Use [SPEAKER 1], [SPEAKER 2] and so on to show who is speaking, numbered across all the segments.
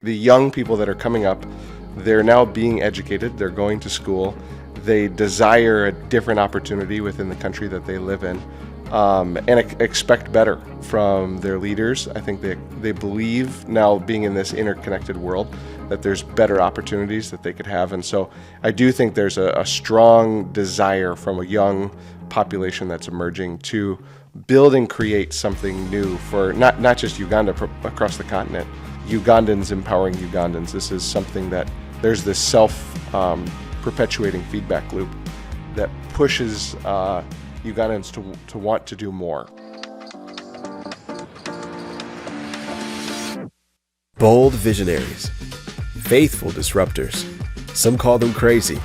[SPEAKER 1] The young people that are coming up, they're now being educated, they're going to school, they desire a different opportunity within the country that they live in, and expect better from their leaders. I think they believe, now being in this interconnected world, that there's better opportunities that they could have. And so I do think there's a strong desire from a young population that's emerging to build and create something new for not just Uganda, across the continent. Ugandans empowering Ugandans. This is something that there's this self-perpetuating feedback loop that pushes Ugandans to want to do more.
[SPEAKER 2] Bold visionaries, faithful disruptors. Some call them crazy,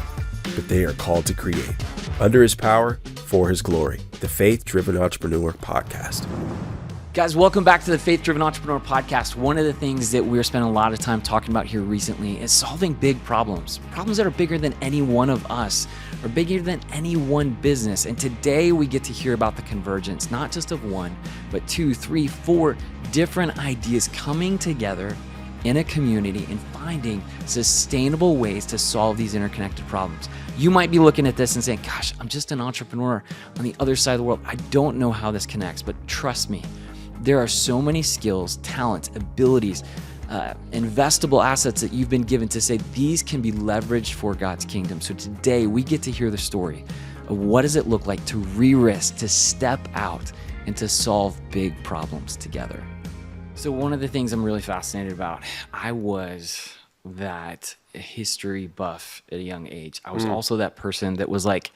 [SPEAKER 2] but they are called to create. Under His power, for His glory. The Faith-Driven Entrepreneur Podcast.
[SPEAKER 3] Guys, welcome back to the Faith-Driven Entrepreneur Podcast. One of the things that we're spending a lot of time talking about here recently is solving big problems. Problems that are bigger than any one of us, or bigger than any one business. And today we get to hear about the convergence, not just of one, but 2, 3, 4 different ideas coming together in a community and finding sustainable ways to solve these interconnected problems. You might be looking at this and saying, gosh, I'm just an entrepreneur on the other side of the world. I don't know how this connects, but trust me, there are so many skills, talents, abilities, investable assets that you've been given to say these can be leveraged for God's kingdom. So today we get to hear the story of what does it look like to re-risk, to step out, and to solve big problems together. So one of the things I'm really fascinated about, I was that history buff at a young age. I was also that person that was like,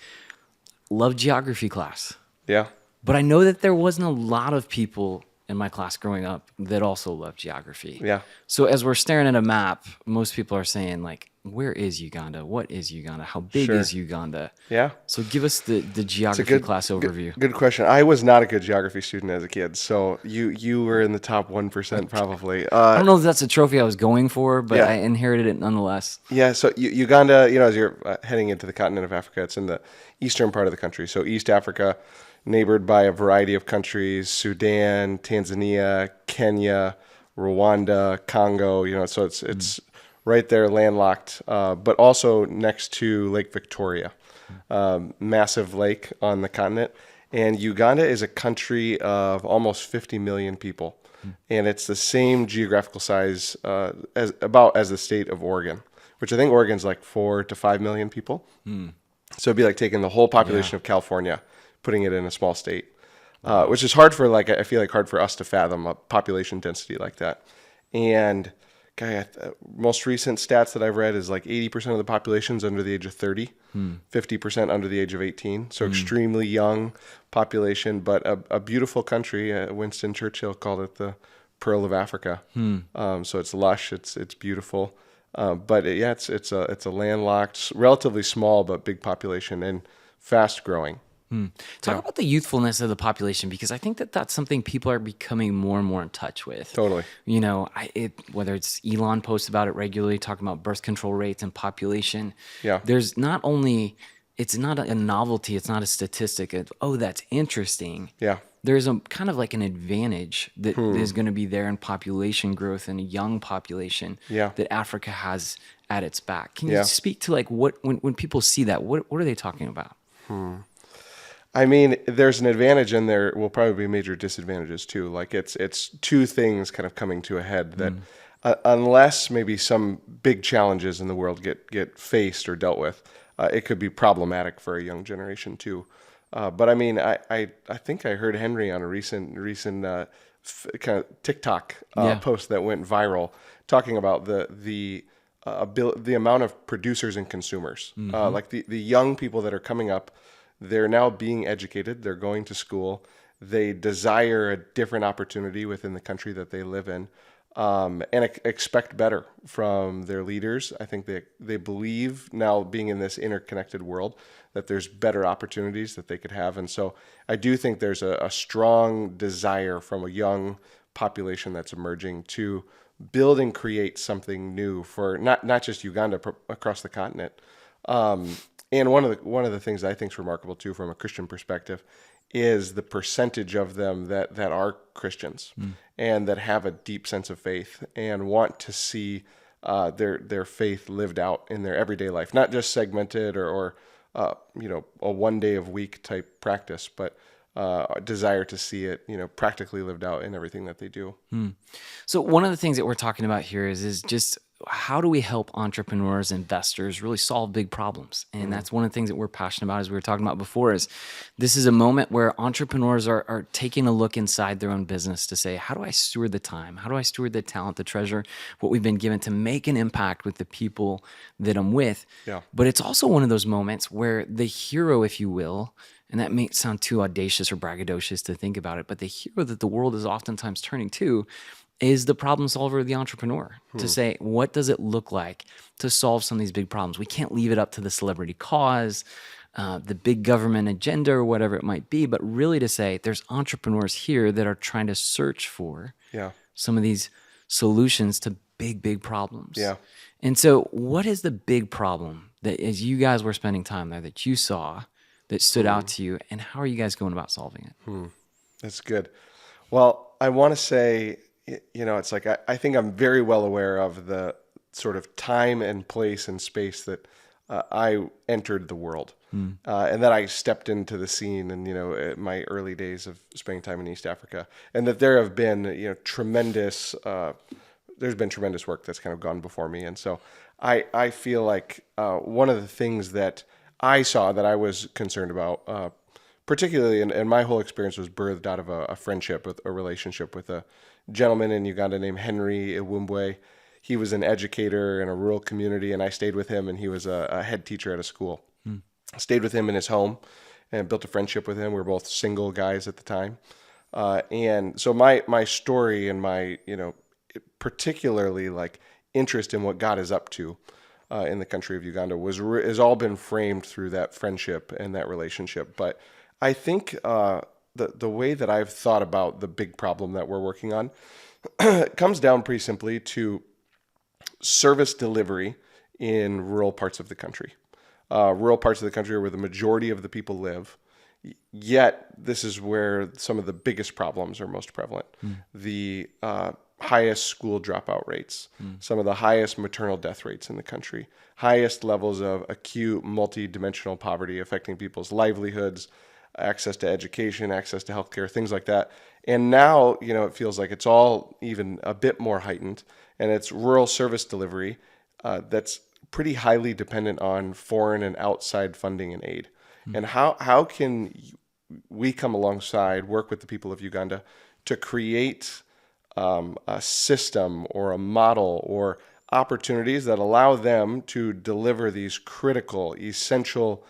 [SPEAKER 3] loved geography class.
[SPEAKER 1] Yeah.
[SPEAKER 3] But I know that there wasn't a lot of people in my class growing up that also loved geography.
[SPEAKER 1] Yeah.
[SPEAKER 3] So as we're staring at a map, most people are saying like, where is Uganda? What is Uganda? How big is Uganda?
[SPEAKER 1] Yeah.
[SPEAKER 3] So give us the geography class overview.
[SPEAKER 1] Good question. I was not a good geography student as a kid, so you were in the top 1% probably.
[SPEAKER 3] I don't know if that's a trophy I was going for, but
[SPEAKER 1] Yeah.
[SPEAKER 3] I inherited it nonetheless.
[SPEAKER 1] Yeah, so Uganda, as you're heading into the continent of Africa, it's in the eastern part of the country. So East Africa, neighbored by a variety of countries: Sudan, Tanzania, Kenya, Rwanda, Congo. So it's right there, landlocked, but also next to Lake Victoria, massive lake on the continent. And Uganda is a country of almost 50 million people, and it's the same geographical size as the state of Oregon, which I think Oregon's like 4 to 5 million people. So it'd be like taking the whole population of California, putting it in a small state, which is hard for I feel like hard for us to fathom a population density like that. And most recent stats that I've read is like 80% of the population's under the age of 30, 50% under the age of 18. So extremely young population, but a beautiful country. Winston Churchill called it the Pearl of Africa. So it's lush, it's beautiful. But it's a landlocked, relatively small but big population and fast growing.
[SPEAKER 3] Talk about the youthfulness of the population, because I think that that's something people are becoming more and more in touch with.
[SPEAKER 1] Totally.
[SPEAKER 3] Whether it's Elon posts about it regularly, talking about birth control rates and population.
[SPEAKER 1] Yeah.
[SPEAKER 3] There's it's not a novelty. It's not a statistic. That's interesting.
[SPEAKER 1] Yeah.
[SPEAKER 3] There's a kind of like an advantage that is going to be there in population growth and a young population that Africa has at its back. Can you speak to when people see that, what are they talking about?
[SPEAKER 1] I mean, there's an advantage, and there will probably be major disadvantages too. Like it's two things kind of coming to a head that unless maybe some big challenges in the world get faced or dealt with, it could be problematic for a young generation too. But I mean, I think I heard Henry on a recent kind of TikTok post that went viral, talking about the amount of producers and consumers, like the young people that are coming up. They're now being educated. They're going to school. They desire a different opportunity within the country that they live in, and expect better from their leaders. I think they believe, now being in this interconnected world, that there's better opportunities that they could have. And so I do think there's a strong desire from a young population that's emerging to build and create something new for not just Uganda, across the continent. And one of the things that I think is remarkable too, from a Christian perspective, is the percentage of them that are Christians and that have a deep sense of faith and want to see their faith lived out in their everyday life, not just segmented or a one day of week type practice, but desire to see it, practically lived out in everything that they do.
[SPEAKER 3] So one of the things that we're talking about here is just how do we help entrepreneurs, investors really solve big problems? And that's one of the things that we're passionate about, as we were talking about before, is this is a moment where entrepreneurs are taking a look inside their own business to say, how do I steward the time? How do I steward the talent, the treasure, what we've been given to make an impact with the people that I'm with?
[SPEAKER 1] Yeah.
[SPEAKER 3] But it's also one of those moments where the hero, if you will, and that may sound too audacious or braggadocious to think about it, but the hero that the world is oftentimes turning to is the problem solver, the entrepreneur, to say, what does it look like to solve some of these big problems? We can't leave it up to the celebrity cause, the big government agenda, or whatever it might be, but really to say there's entrepreneurs here that are trying to search for some of these solutions to big, big problems.
[SPEAKER 1] Yeah.
[SPEAKER 3] And so what is the big problem that, as you guys were spending time there, that you saw that stood out to you, and how are you guys going about solving it?
[SPEAKER 1] That's good. Well, I want to say, it's like I think I'm very well aware of the sort of time and place and space that I entered the world, and that I stepped into the scene in my early days of spending time in East Africa, and that there have been tremendous there's been tremendous work that's kind of gone before me, and so I feel like one of the things that I saw that I was concerned about, particularly, and my whole experience was birthed out of a friendship, with a relationship with a gentleman in Uganda named Henry Iwumbwe. He was an educator in a rural community, and I stayed with him, and he was a head teacher at a school. I stayed with him in his home and built a friendship with him. We were both single guys at the time. And so my story and my, particularly like interest in what God is up to in the country of Uganda has all been framed through that friendship and that relationship. But I think the way that I've thought about the big problem that we're working on comes down pretty simply to service delivery in rural parts of the country. Rural parts of the country are where the majority of the people live. Yet this is where some of the biggest problems are most prevalent. The highest school dropout rates, some of the highest maternal death rates in the country, highest levels of acute multi-dimensional poverty affecting people's livelihoods, access to education, access to healthcare, things like that. And now, it feels like it's all even a bit more heightened, and it's rural service delivery that's pretty highly dependent on foreign and outside funding and aid. And how can we come alongside, work with the people of Uganda to create a system or a model or opportunities that allow them to deliver these critical, essential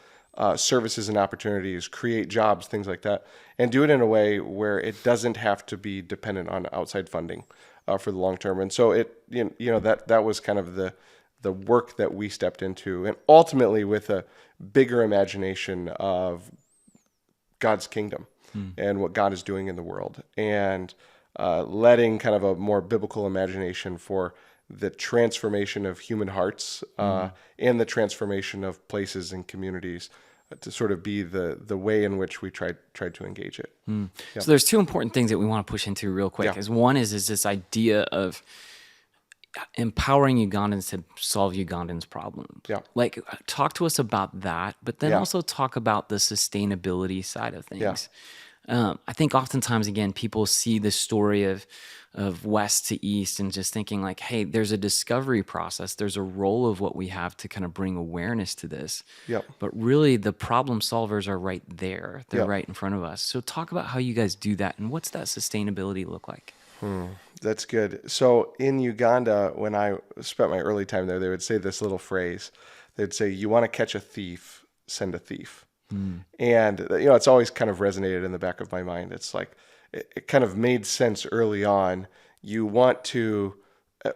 [SPEAKER 1] services and opportunities, create jobs, things like that, and do it in a way where it doesn't have to be dependent on outside funding for the long term. And so that was kind of the work that we stepped into, and ultimately with a bigger imagination of God's kingdom and what God is doing in the world, and letting kind of a more biblical imagination for the transformation of human hearts and the transformation of places and communities to sort of be the way in which we tried to engage it. Yeah.
[SPEAKER 3] So there's two important things that we want to push into real quick.
[SPEAKER 1] Yeah.
[SPEAKER 3] One is this idea of empowering Ugandans to solve Ugandans' problems.
[SPEAKER 1] Yeah.
[SPEAKER 3] Like, talk to us about that, but then also talk about the sustainability side of things. I think oftentimes, again, people see the story of west to east and just thinking like, hey, there's a discovery process. There's a role of what we have to kind of bring awareness to this.
[SPEAKER 1] Yep.
[SPEAKER 3] But really, the problem solvers are right there. They're right in front of us. So talk about how you guys do that, and what's that sustainability look like?
[SPEAKER 1] That's good. So in Uganda, when I spent my early time there, they would say this little phrase. They'd say, you want to catch a thief, send a thief. And, it's always kind of resonated in the back of my mind. It's like, it kind of made sense early on. You want to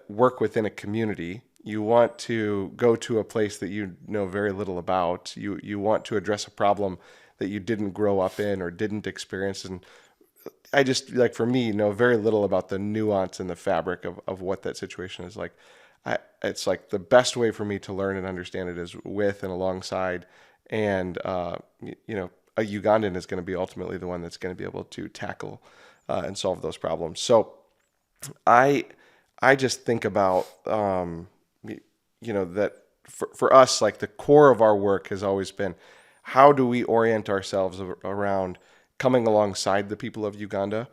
[SPEAKER 1] work within a community. You want to go to a place that you know very little about. You want to address a problem that you didn't grow up in or didn't experience. And I just, like, for me, know very little about the nuance and the fabric of what that situation is like. It's like the best way for me to learn and understand it is with and alongside and, a Ugandan is going to be ultimately the one that's going to be able to tackle and solve those problems. So I just think about that for us, like the core of our work has always been, how do we orient ourselves around coming alongside the people of Uganda,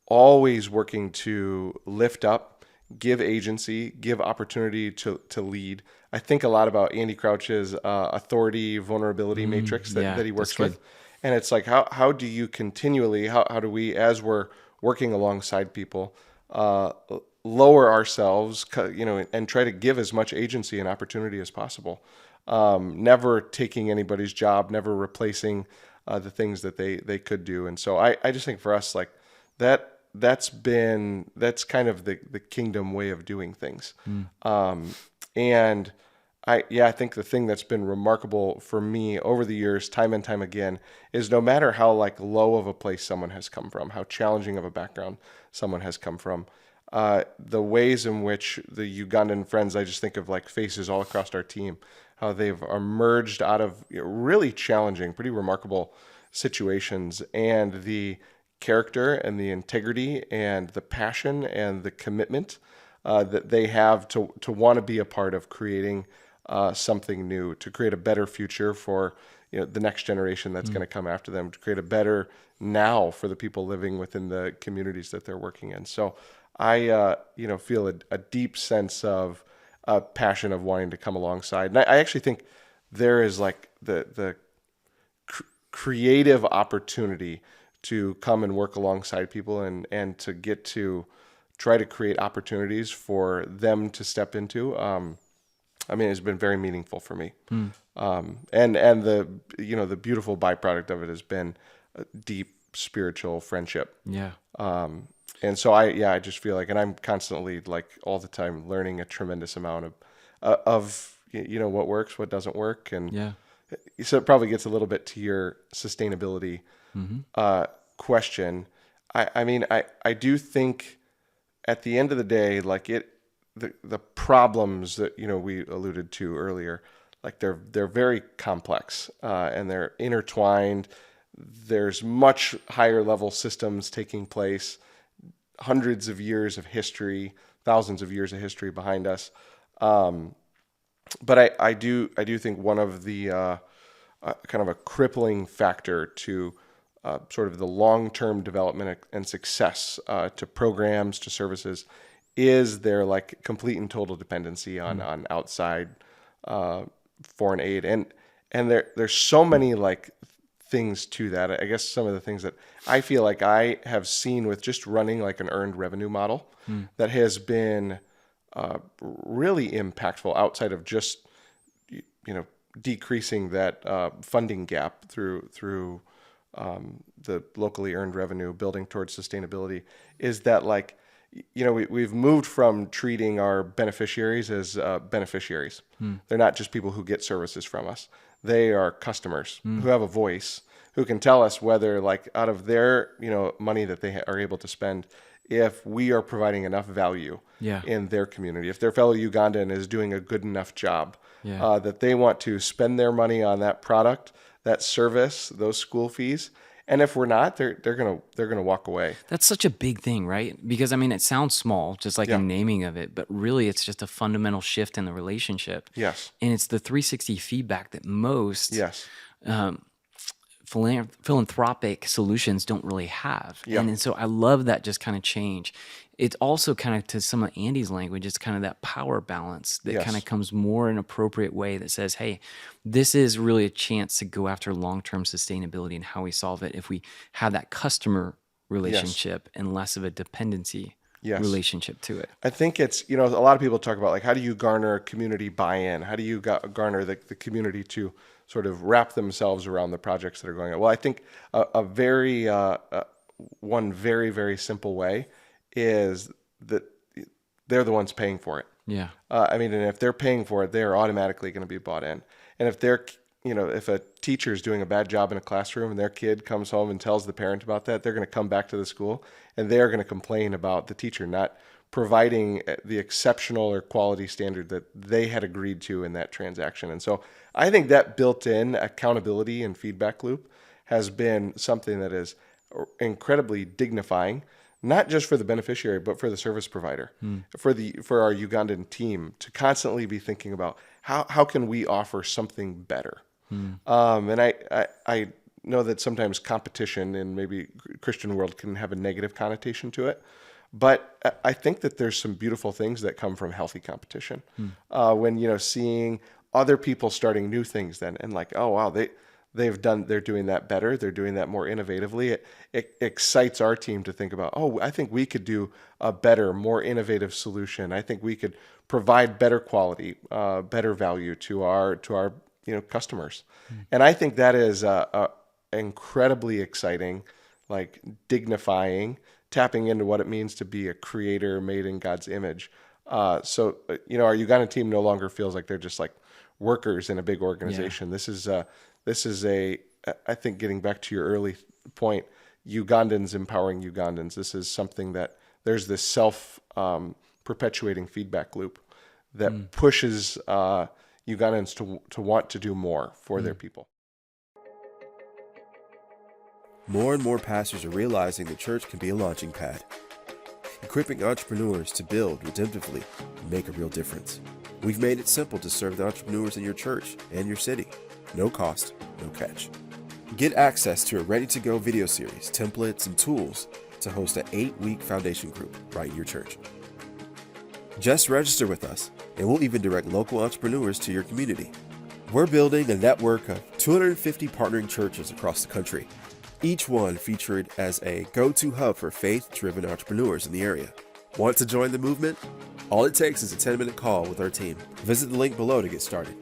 [SPEAKER 1] always working to lift up, give agency, give opportunity to lead. I think a lot about Andy Crouch's authority vulnerability matrix that he works with. And it's like, how do you continually, how do we, as we're working alongside people, lower ourselves, and try to give as much agency and opportunity as possible. Never taking anybody's job, never replacing the things that they could do. And so I just think for us, like that's kind of the kingdom way of doing things. And I think the thing that's been remarkable for me over the years, time and time again, is no matter how like low of a place someone has come from, how challenging of a background someone has come from, the ways in which the Ugandan friends, I just think of like faces all across our team, how they've emerged out of really challenging, pretty remarkable situations, and the character and the integrity and the passion and the commitment that they have to want to be a part of creating something new, to create a better future for the next generation that's going to come after them, to create a better now for the people living within the communities that they're working in. So I feel a deep sense of passion of wanting to come alongside, and I actually think there is like the creative opportunity to come and work alongside people and to get to try to create opportunities for them to step into. It's been very meaningful for me. And the beautiful byproduct of it has been a deep spiritual friendship.
[SPEAKER 3] Yeah.
[SPEAKER 1] And so I just feel like, and I'm constantly like all the time learning a tremendous amount of what works, what doesn't work. And so it probably gets a little bit to your sustainability question. I do think at the end of the day, like the problems that we alluded to earlier, like they're very complex and they're intertwined. There's much higher level systems taking place, hundreds of years of history, thousands of years of history behind us. But I do think one of the kind of a crippling factor to sort of the long-term development and success to programs, to services, is their like complete and total dependency on outside foreign aid. And there's so many like things to that. I guess some of the things that I feel like I have seen with just running like an earned revenue model that has been really impactful outside of just decreasing that funding gap through the locally earned revenue, building towards sustainability, is that like we've moved from treating our beneficiaries as beneficiaries. They're not just people who get services from us. They are customers who have a voice, who can tell us whether, like, out of their money that they are able to spend, if we are providing enough value in their community, if their fellow Ugandan is doing a good enough job, that they want to spend their money on that product, that service, those school fees. And if we're not, they're gonna walk away.
[SPEAKER 3] That's such a big thing, right? Because it sounds small, just like the naming of it, but really it's just a fundamental shift in the relationship.
[SPEAKER 1] Yes.
[SPEAKER 3] And it's the 360 feedback that most philanthropic solutions don't really have. And so I love that just kind of change. It's also kind of, to some of Andy's language, it's kind of that power balance that kind of comes more in an appropriate way that says, hey, this is really a chance to go after long-term sustainability and how we solve it if we have that customer relationship and less of a dependency relationship to it.
[SPEAKER 1] I think it's, a lot of people talk about, like, how do you garner community buy-in? How do you garner the community to sort of wrap themselves around the projects that are going on? Well, I think one very, very simple way is that they're the ones paying for it.
[SPEAKER 3] Yeah.
[SPEAKER 1] And if they're paying for it, they're automatically going to be bought in. And if they're, if a teacher is doing a bad job in a classroom and their kid comes home and tells the parent about that, they're going to come back to the school and they're going to complain about the teacher not providing the exceptional or quality standard that they had agreed to in that transaction. And so I think that built-in accountability and feedback loop has been something that is incredibly dignifying, not just for the beneficiary, but for the service provider, for our Ugandan team to constantly be thinking about how can we offer something better. And I know that sometimes competition in maybe Christian world can have a negative connotation to it, but I think that there's some beautiful things that come from healthy competition. When seeing other people starting new things, then and like, oh wow, they're doing that better, they're doing that more innovatively. It excites our team to think about, oh, I think we could do a better, more innovative solution. I think we could provide better quality, better value to our customers. And I think that is incredibly exciting, like dignifying, tapping into what it means to be a creator made in God's image. So our Uganda team no longer feels like they're just like workers in a big organization. Yeah. This is I think getting back to your early point, Ugandans empowering Ugandans. This is something that there's this self-perpetuating feedback loop that pushes Ugandans to want to do more for their people.
[SPEAKER 2] More and more pastors are realizing the church can be a launching pad, equipping entrepreneurs to build redemptively and make a real difference. We've made it simple to serve the entrepreneurs in your church and your city. No cost, no catch. Get access to a ready-to-go video series, templates, and tools to host an 8-week foundation group right in your church. Just register with us, and we'll even direct local entrepreneurs to your community. We're building a network of 250 partnering churches across the country, each one featured as a go-to hub for faith-driven entrepreneurs in the area. Want to join the movement? All it takes is a 10-minute call with our team. Visit the link below to get started.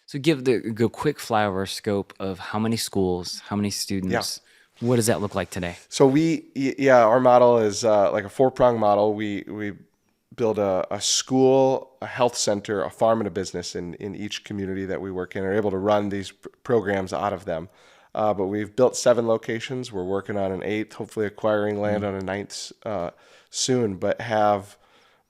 [SPEAKER 3] So give the quick flyover scope of how many schools, how many students, what does that look like today?
[SPEAKER 1] So our model is like a 4-prong model. We build a school, a health center, a farm, and a business in each community that we work in, are able to run these programs out of them. But we've built 7 locations. We're working on an 8th, hopefully acquiring land on a 9th soon, but have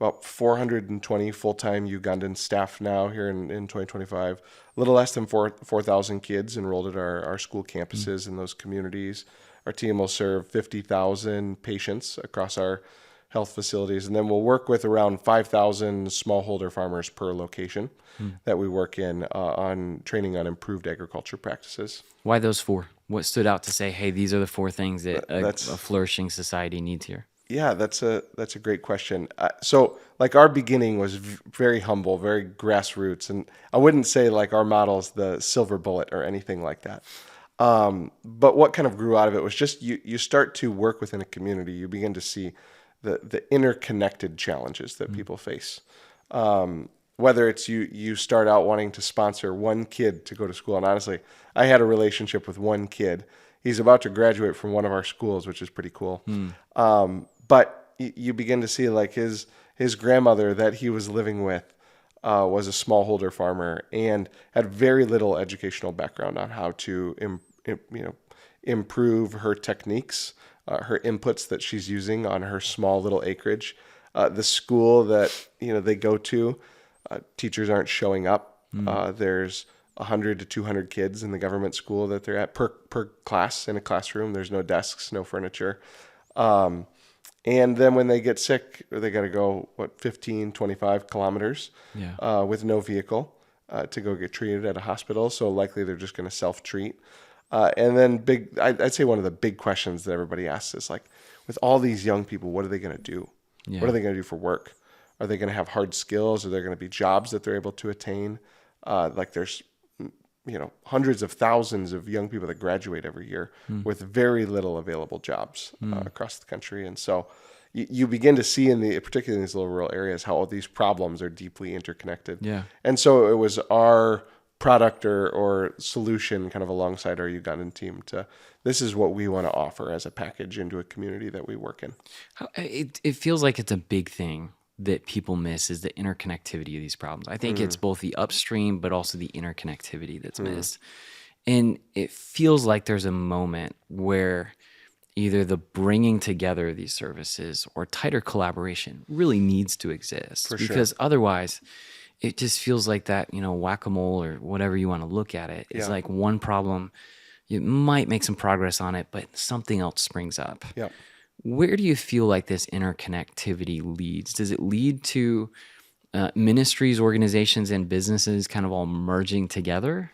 [SPEAKER 1] about 420 full-time Ugandan staff now here in 2025. A little less than 4,000 kids enrolled at our school campuses in those communities. Our team will serve 50,000 patients across our health facilities, and then we'll work with around 5,000 smallholder farmers per location that we work in on training on improved agriculture practices.
[SPEAKER 3] Why those 4? What stood out to say, hey, these are the 4 things that a flourishing society needs here?
[SPEAKER 1] Yeah, that's a great question. So like our beginning was very humble, very grassroots, and I wouldn't say like our model's the silver bullet or anything like that. But what kind of grew out of it was just you start to work within a community, you begin to see the interconnected challenges that people face. Whether it's you start out wanting to sponsor one kid to go to school, and honestly, I had a relationship with one kid. He's about to graduate from one of our schools, which is pretty cool. But you begin to see like his grandmother that he was living with was a smallholder farmer and had very little educational background on how to improve her techniques, her inputs that she's using on her small little acreage. The school that they go to, teachers aren't showing up. There's 100 to 200 kids in the government school that they're at per class in a classroom. There's no desks, no furniture. And then when they get sick, they got to go, 15, 25 kilometers with no vehicle to go get treated at a hospital. So likely they're just going to self-treat. And then I'd say one of the big questions that everybody asks is like, with all these young people, what are they going to do? Yeah. What are they going to do for work? Are they going to have hard skills? Are there going to be jobs that they're able to attain? Like there's hundreds of thousands of young people that graduate every year with very little available jobs across the country. And so you begin to see particularly in these little rural areas, how all these problems are deeply interconnected. Yeah. And so it was our product or solution kind of alongside our Ugandan team this is what we want to offer as a package into a community that we work in.
[SPEAKER 3] It feels like it's a big thing that people miss is the interconnectivity of these problems. I think it's both the upstream, but also the interconnectivity that's missed. And it feels like there's a moment where, either the bringing together of these services or tighter collaboration really needs to exist. Because otherwise, it just feels like that, whack-a-mole or whatever you want to look at it. It's like one problem, you might make some progress on it, but something else springs up.
[SPEAKER 1] Yeah.
[SPEAKER 3] Where do you feel like this interconnectivity leads? Does it lead to ministries, organizations, and businesses kind of all merging together?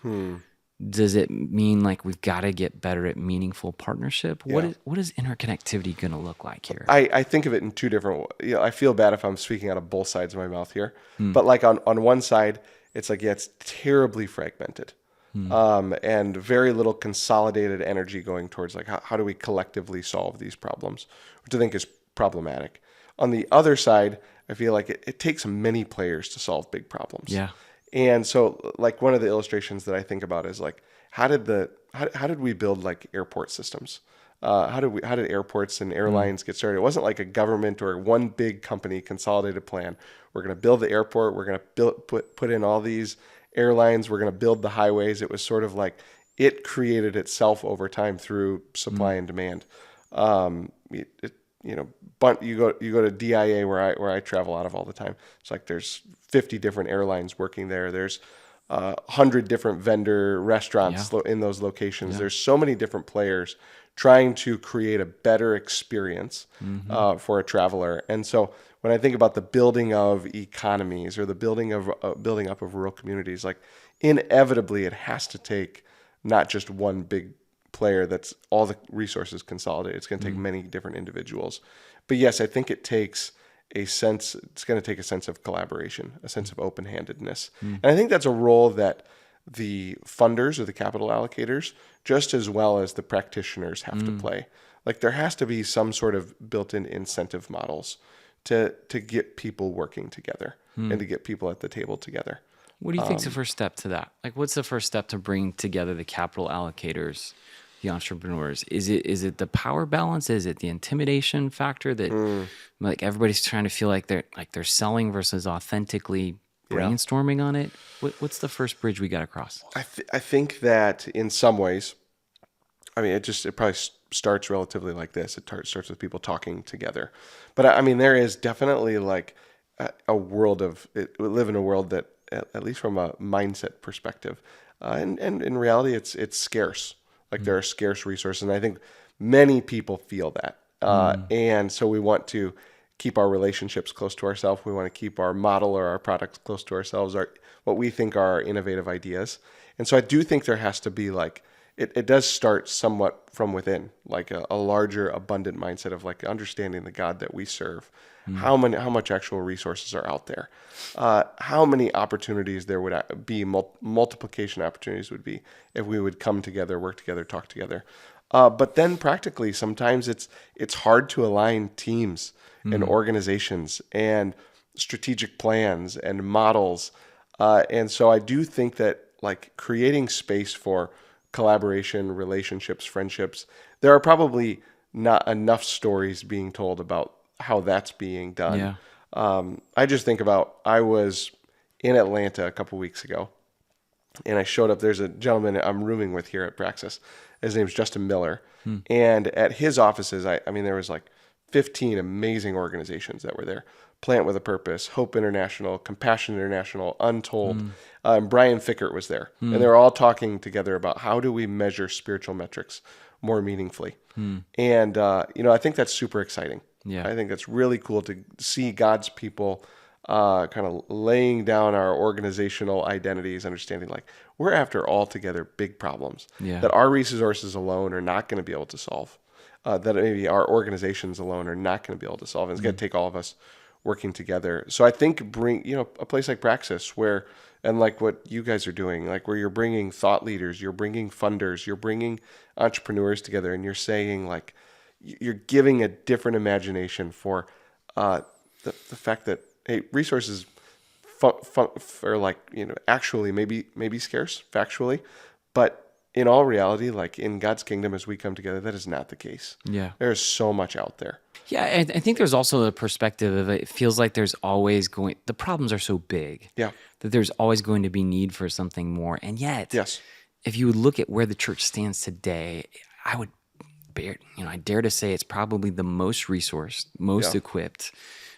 [SPEAKER 3] Does it mean like we've got to get better at meaningful partnership?
[SPEAKER 1] Yeah.
[SPEAKER 3] What is interconnectivity going to look like here?
[SPEAKER 1] I think of it in two different ways. I feel bad if I'm speaking out of both sides of my mouth here. But like on one side, it's like, it's terribly fragmented. And very little consolidated energy going towards like, how do we collectively solve these problems, which I think is problematic. On the other side, I feel like it takes many players to solve big problems.
[SPEAKER 3] Yeah.
[SPEAKER 1] And so like one of the illustrations that I think about is like, how did we build like airport systems? How did airports and airlines get started? It wasn't like a government or one big company consolidated plan. We're going to build the airport. We're going to put in all these airlines. We're going to build the highways. It was sort of like it created itself over time through supply and demand. You go to DIA where I travel out of all the time. It's like there's 50 different airlines working there. There's 100 different vendor restaurants in those locations. There's so many different players trying to create a better experience for a traveler. And so when I think about the building of economies or the building up of rural communities, like inevitably it has to take not just one big player that's all the resources consolidated. It's going to take many different individuals. But yes, I think it's going to take a sense of collaboration, a sense of open-handedness. And I think that's a role that the funders or the capital allocators, just as well as the practitioners, have to play. Like there has to be some sort of built-in incentive models to get people working together and to get people at the table together.
[SPEAKER 3] What do you think is the first step to that? Like, what's the first step to bring together the capital allocators, the entrepreneurs? Is it the power balance? Is it the intimidation factor that like everybody's trying to feel like they're selling versus authentically brainstorming on it? What's the first bridge we got to cross?
[SPEAKER 1] I think that in some ways, I mean, it probably starts relatively like this. It starts with people talking together. But I mean, there is definitely like a world we live in a world that, at least from a mindset perspective, and in reality, it's scarce. Like there are scarce resources, and I think many people feel that. And so we want to keep our relationships close to ourselves. We want to keep our model or our products close to ourselves, what we think are our innovative ideas. And so I do think there has to be like, it does start somewhat from within, like a larger, abundant mindset of like understanding the God that we serve. How much actual resources are out there? How many opportunities there would be, multiplication opportunities would be if we would come together, work together, talk together. But then practically, sometimes it's hard to align teams and organizations and strategic plans and models. And so I do think that like creating space for collaboration, relationships, friendships, there are probably not enough stories being told about how that's being done.
[SPEAKER 3] Yeah.
[SPEAKER 1] I just think about, I was in Atlanta a couple weeks ago, and I showed up. There's a gentleman I'm rooming with here at Praxis. His name's Justin Miller. And at his offices, I mean, there was like 15 amazing organizations that were there. Plant with a Purpose, Hope International, Compassion International, Untold. And Brian Fickert was there. And they were all talking together about how do we measure spiritual metrics more meaningfully. And, I think that's super exciting.
[SPEAKER 3] Yeah.
[SPEAKER 1] I think that's really cool to see God's people kind of laying down our organizational identities, understanding like we're after altogether big problems that our resources alone are not going to be able to solve, that maybe our organizations alone are not going to be able to solve. And it's going to take all of us working together. So I think bring, a place like Praxis where, and like what you guys are doing, like where you're bringing thought leaders, you're bringing funders, you're bringing entrepreneurs together, and you're saying like, you're giving a different imagination for the fact that, hey, resources are like, actually maybe scarce factually, but in all reality, like in God's kingdom, as we come together, that is not the case.
[SPEAKER 3] Yeah.
[SPEAKER 1] There's so much out there.
[SPEAKER 3] Yeah. I think there's also the perspective of it feels like there's always the problems are so big that there's always going to be need for something more. And yet,
[SPEAKER 1] Yes.
[SPEAKER 3] if you would look at where the church stands today, I would I dare to say it's probably the most resourced, most
[SPEAKER 1] Yeah.
[SPEAKER 3] equipped,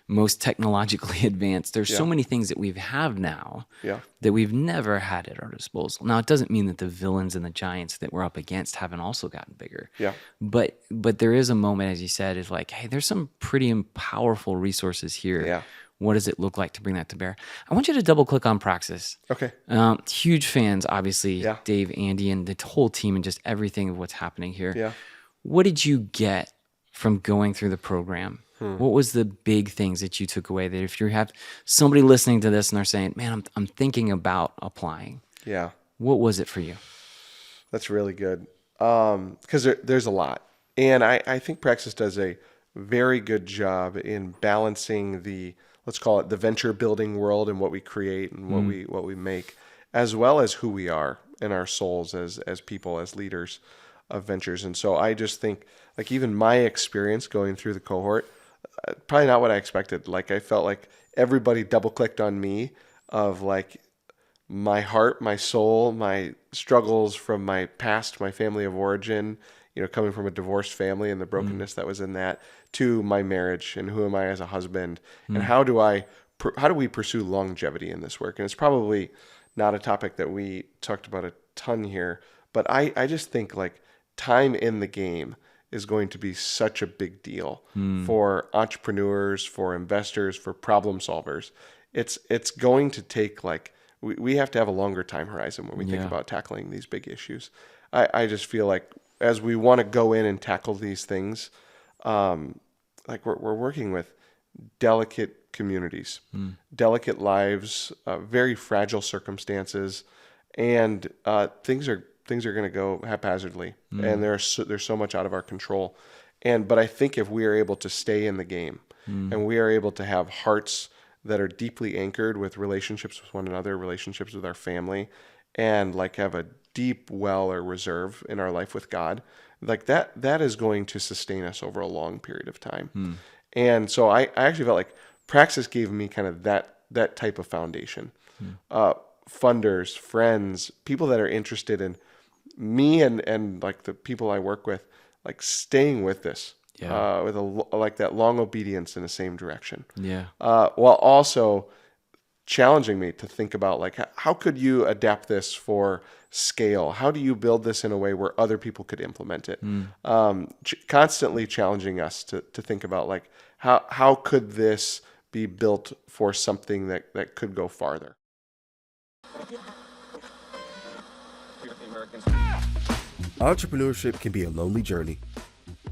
[SPEAKER 3] most technologically advanced. There's so
[SPEAKER 1] Yeah.
[SPEAKER 3] many things that we have now
[SPEAKER 1] Yeah.
[SPEAKER 3] that we've never had at our disposal. Now, it doesn't mean that the villains and the giants that we're up against haven't also gotten bigger.
[SPEAKER 1] Yeah.
[SPEAKER 3] But there is a moment, as you said, is like, hey, there's some pretty powerful resources here.
[SPEAKER 1] Yeah.
[SPEAKER 3] What does it look like to bring that to bear? I want you to double click on Praxis.
[SPEAKER 1] Okay.
[SPEAKER 3] Huge fans, obviously,
[SPEAKER 1] Yeah.
[SPEAKER 3] Dave, Andy, and the whole team and just everything of what's happening here.
[SPEAKER 1] Yeah.
[SPEAKER 3] What did you get from going through the program? What was the big things that you took away that if you have somebody listening to this and they're saying, man, I'm thinking about applying.
[SPEAKER 1] Yeah.
[SPEAKER 3] What was it for you?
[SPEAKER 1] That's really good. Because there's a lot. And I think Praxis does a very good job in balancing the, let's call it the venture building world and what we create and what we make, as well as who we are and our souls as people, as leaders of ventures. And so I just think, like, even my experience going through the cohort, probably not what I expected. Like, I felt like everybody double clicked on me of like my heart, my soul, my struggles from my past, my family of origin, coming from a divorced family and the brokenness that was in that, to my marriage and who am I as a husband, and how do we pursue longevity in this work? And it's probably not a topic that we talked about a ton here, but I just think like time in the game is going to be such a big deal for entrepreneurs, for investors, for problem solvers. It's going to take like, we have to have a longer time horizon when we think about tackling these big issues. I just feel like as we want to go in and tackle these things, like we're working with delicate communities, delicate lives, very fragile circumstances, and things are going to go haphazardly, and there's so much out of our control. But I think if we are able to stay in the game, and we are able to have hearts that are deeply anchored with relationships with one another, relationships with our family, and like have a deep well or reserve in our life with God, like that is going to sustain us over a long period of time. And so I actually felt like Praxis gave me kind of that type of foundation. Funders, friends, people that are interested in me and like the people I work with, like staying with this, with like that long obedience in the same direction. While also challenging me to think about like, how could you adapt this for scale? How do you build this in a way where other people could implement it? Constantly challenging us to think about like, how could this be built for something that could go farther?
[SPEAKER 2] Entrepreneurship can be a lonely journey.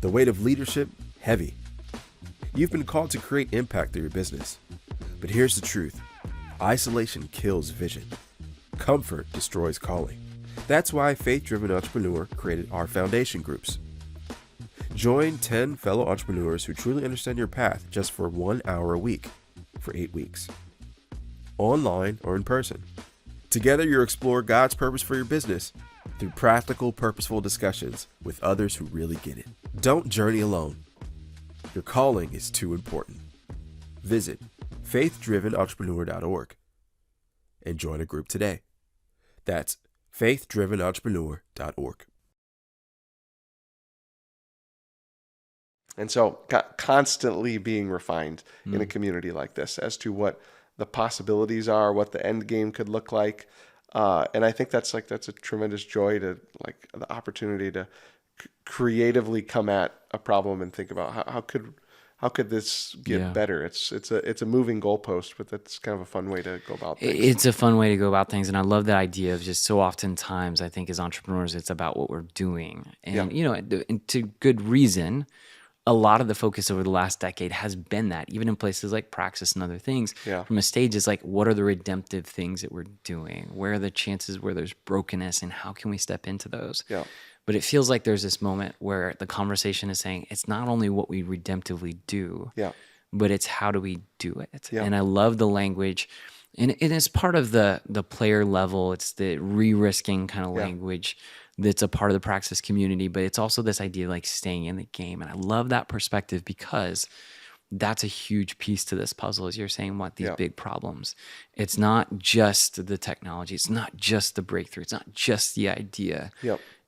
[SPEAKER 2] The weight of leadership, heavy. You've been called to create impact through your business. But here's the truth. Isolation kills vision. Comfort destroys calling. That's why Faith Driven Entrepreneur created our foundation groups. Join 10 fellow entrepreneurs who truly understand your path just for 1 hour a week for 8 weeks. Online or in person. Together you'll explore God's purpose for your business through practical, purposeful discussions with others who really get it. Don't journey alone. Your calling is too important. Visit faithdrivenentrepreneur.org and join a group today. That's faithdrivenentrepreneur.org.
[SPEAKER 1] And so constantly being refined in a community like this as to what the possibilities are, what the end game could look like. And I think that's a tremendous joy to like the opportunity to creatively come at a problem and think about how could this get better? It's a moving goalpost, but that's kind of a fun way to go about things.
[SPEAKER 3] It's a fun way to go about things, and I love that idea of just so oftentimes I think as entrepreneurs it's about what we're doing, and and to good reason. A lot of the focus over the last decade has been that, even in places like Praxis and other things, from a stage is like, what are the redemptive things that we're doing? Where are the chances where there's brokenness, and how can we step into those? But it feels like there's this moment where the conversation is saying it's not only what we redemptively do, but it's how do we do it? And I love the language. And it's part of the player level. It's the re-risking kind of language that's a part of the Praxis community, but it's also this idea of like staying in the game. And I love that perspective because that's a huge piece to this puzzle, as you're saying, what these big problems. It's not just the technology. It's not just the breakthrough. It's not just the idea.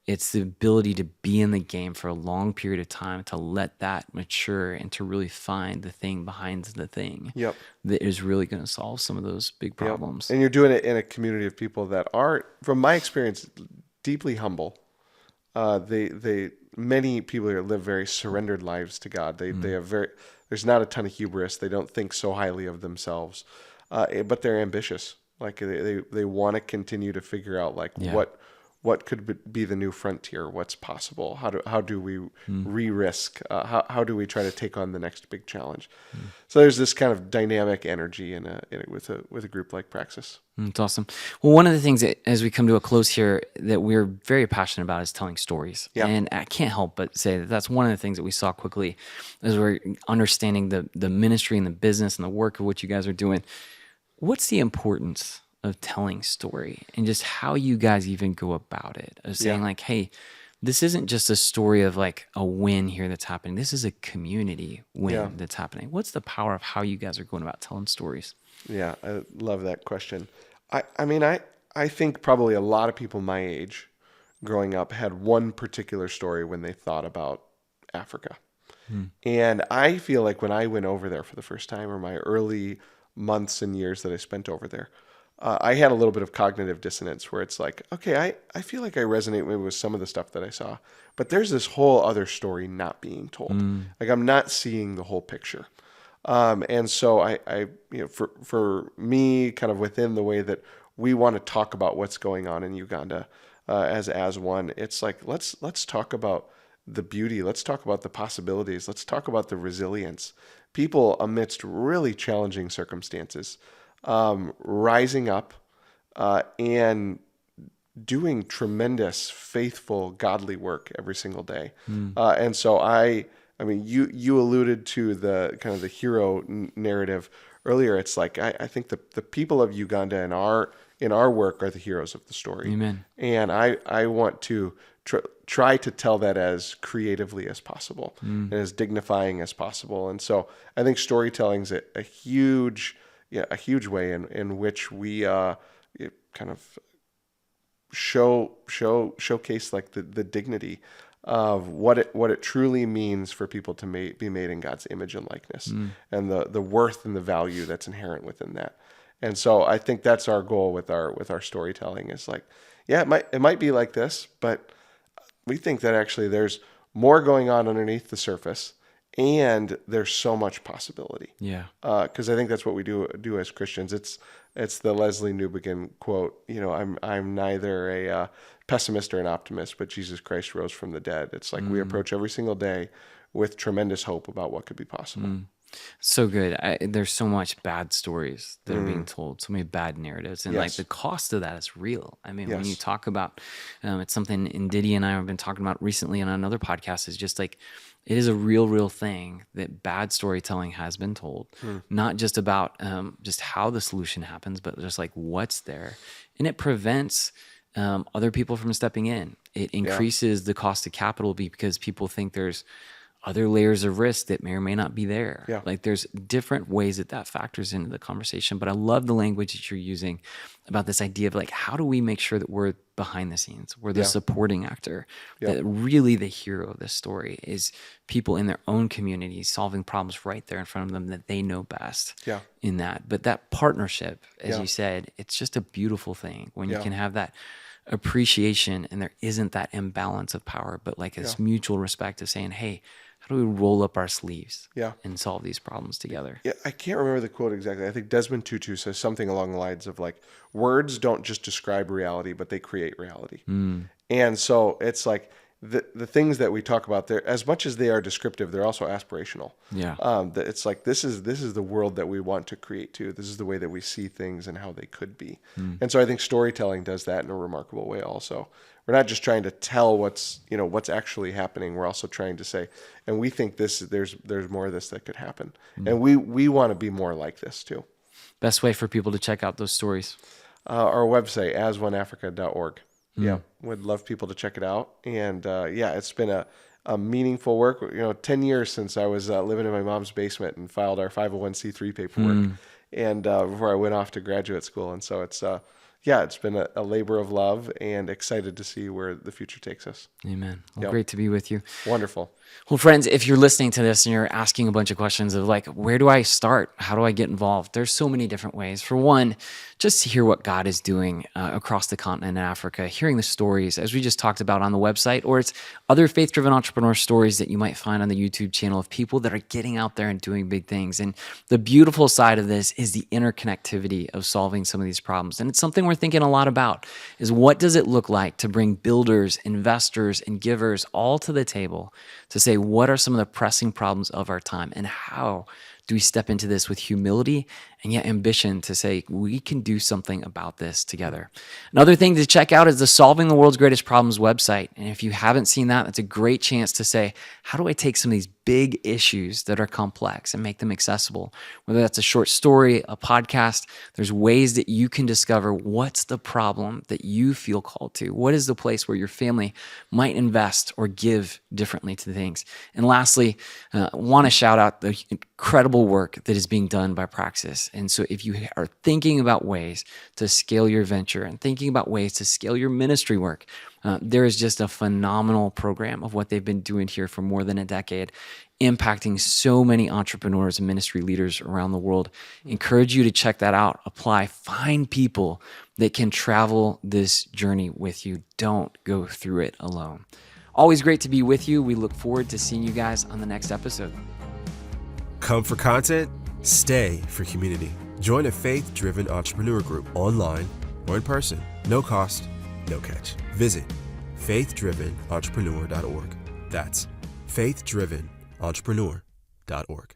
[SPEAKER 3] It's the ability to be in the game for a long period of time, to let that mature and to really find the thing behind the thing
[SPEAKER 1] Yep.
[SPEAKER 3] that is really going to solve some of those big
[SPEAKER 1] Yep.
[SPEAKER 3] problems.
[SPEAKER 1] And you're doing it in a community of people that are, from my experience, deeply humble. Many people here live very surrendered lives to God. They have there's not a ton of hubris. They don't think so highly of themselves, but they're ambitious. Like they want to continue to figure out like what could be the new frontier, what's possible, how do we re-risk, how do we try to take on the next big challenge. So there's this kind of dynamic energy with a group like Praxis.
[SPEAKER 3] It's awesome. Well, one of the things that, as we come to a close here, that we're very passionate about is telling stories.
[SPEAKER 1] Yeah.
[SPEAKER 3] And I can't help but say that that's one of the things that we saw quickly as we're understanding the ministry and the business and the work of what you guys are doing. What's the importance of telling story and just how you guys even go about it? Of saying like, hey, this isn't just a story of like a win here that's happening. This is a community win that's happening. What's the power of how you guys are going about telling stories?
[SPEAKER 1] Yeah, I love that question. I think probably a lot of people my age growing up had one particular story when they thought about Africa. And I feel like when I went over there for the first time, or my early months and years that I spent over there, I had a little bit of cognitive dissonance where it's like, okay, I feel like I resonate maybe with some of the stuff that I saw, but there's this whole other story not being told. Like I'm not seeing the whole picture. And so I for me, kind of within the way that we want to talk about what's going on in Uganda, as one, it's like, let's talk about the beauty. Let's talk about the possibilities. Let's talk about the resilience. People amidst really challenging circumstances, rising up, and doing tremendous, faithful, godly work every single day. And so I mean, you alluded to the kind of the hero narrative earlier. It's like, I think the people of Uganda in our work are the heroes of the story.
[SPEAKER 3] Amen.
[SPEAKER 1] And I want to try to tell that as creatively as possible and as dignifying as possible. And so I think storytelling is a huge way in which we kind of showcase like the dignity of what it truly means for people to be made in God's image and likeness, and the worth and the value that's inherent within that. And so I think that's our goal with our storytelling is like, it might be like this, but we think that actually there's more going on underneath the surface, and there's so much possibility.
[SPEAKER 3] Yeah.
[SPEAKER 1] Because I think that's what we do as Christians. It's the Leslie Newbegin quote. I'm neither a pessimist or an optimist, but Jesus Christ rose from the dead. It's like we approach every single day with tremendous hope about what could be possible.
[SPEAKER 3] So good. There's so much bad stories that are being told, so many bad narratives, and like the cost of that is real. I mean, when you talk about, it's something Ndidi and I have been talking about recently on another podcast, is just like, it is a real thing that bad storytelling has been told, not just about just how the solution happens, but just like what's there. And it prevents other people from stepping in. It increases the cost of capital because people think there's other layers of risk that may or may not be there.
[SPEAKER 1] Yeah.
[SPEAKER 3] Like there's different ways that factors into the conversation. But I love the language that you're using about this idea of like, how do we make sure that we're behind the scenes? We're the supporting actor. That really the hero of this story is people in their own communities solving problems right there in front of them that they know best in that. But that partnership, as you said, it's just a beautiful thing when you can have that appreciation and there isn't that imbalance of power, but like this mutual respect of saying, hey, how do we roll up our sleeves and solve these problems together?
[SPEAKER 1] Yeah, I can't remember the quote exactly. I think Desmond Tutu says something along the lines of like, words don't just describe reality, but they create reality. And so it's like the things that we talk about there, as much as they are descriptive, they're also aspirational.
[SPEAKER 3] Yeah.
[SPEAKER 1] It's like, this is the world that we want to create too. This is the way that we see things and how they could be. And so I think storytelling does that in a remarkable way also. We're not just trying to tell what's actually happening. We're also trying to say, and we think there's more of this that could happen. And we want to be more like this too.
[SPEAKER 3] Best way for people to check out those stories?
[SPEAKER 1] Our website, asoneafrica.org. Yeah, would love people to check it out. And it's been a meaningful work. 10 years since I was living in my mom's basement and filed our 501c3 paperwork, and before I went off to graduate school. And so it's yeah, it's been a labor of love, and excited to see where the future takes us.
[SPEAKER 3] Amen. Well,
[SPEAKER 1] Yep.
[SPEAKER 3] great to be with you.
[SPEAKER 1] Wonderful.
[SPEAKER 3] Well, friends, if you're listening to this and you're asking a bunch of questions of like, where do I start? How do I get involved? There's so many different ways. For one, just to hear what God is doing across the continent of Africa, hearing the stories, as we just talked about on the website, or it's other faith-driven entrepreneur stories that you might find on the YouTube channel of people that are getting out there and doing big things. And the beautiful side of this is the interconnectivity of solving some of these problems. And it's something we're thinking a lot about, is what does it look like to bring builders, investors, and givers all to the table to say, what are some of the pressing problems of our time, and how do we step into this with humility and yet ambition to say, we can do something about this together. Another thing to check out is the Solving the World's Greatest Problems website. And if you haven't seen that, that's a great chance to say, how do I take some of these big issues that are complex and make them accessible? Whether that's a short story, a podcast, there's ways that you can discover what's the problem that you feel called to. What is the place where your family might invest or give differently to things? And lastly, I want to shout out the incredible work that is being done by Praxis. And so if you are thinking about ways to scale your venture and thinking about ways to scale your ministry work, there is just a phenomenal program of what they've been doing here for more than a decade, impacting so many entrepreneurs and ministry leaders around the world. Encourage you to check that out, apply, find people that can travel this journey with you. Don't go through it alone. Always great to be with you. We look forward to seeing you guys on the next episode.
[SPEAKER 2] Come for content, stay for community. Join a faith-driven entrepreneur group online or in person. No cost, no catch. Visit faithdrivenentrepreneur.org. That's faithdrivenentrepreneur.org.